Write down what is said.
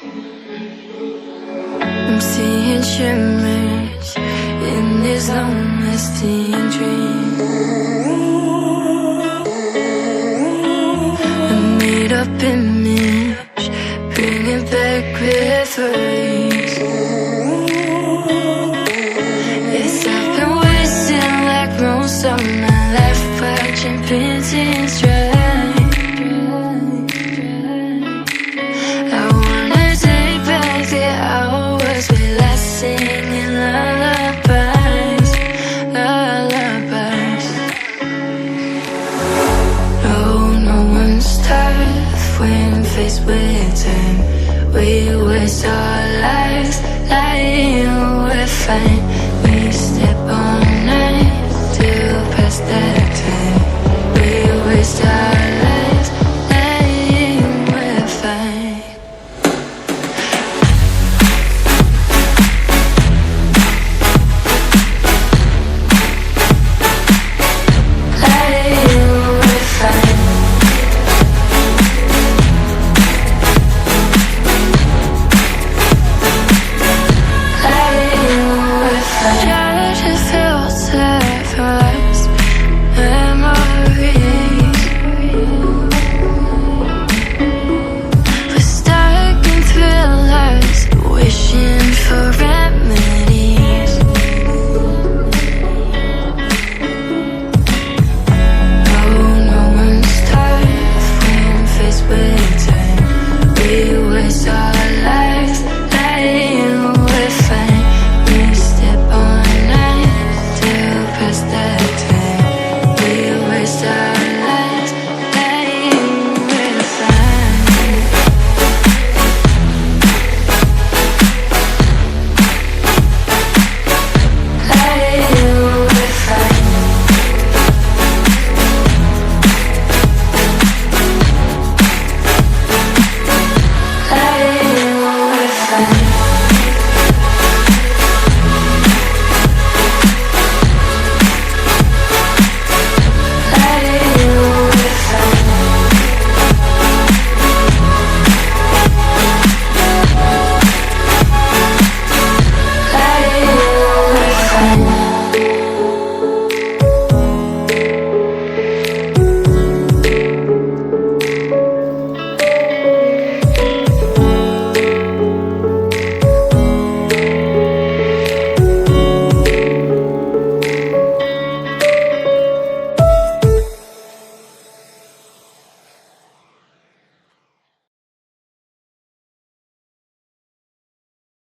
I'm seeing shimmers in these long-lasting dreams. A made-up image, bringing back memories. Yes, I've been wasting like most of my life, watching paintings dry. I wanna take back the hours we last singing lullabies, lullabies. No one's tough when faced with time. We waste our lives lying we're fine. We step on night to pass that time. We waste our lives lying we're fine. Lying we're fine. Try to filter past memories. We're stuck in thrillers, wishing for remedies. No one's tough when faced with time. We waste our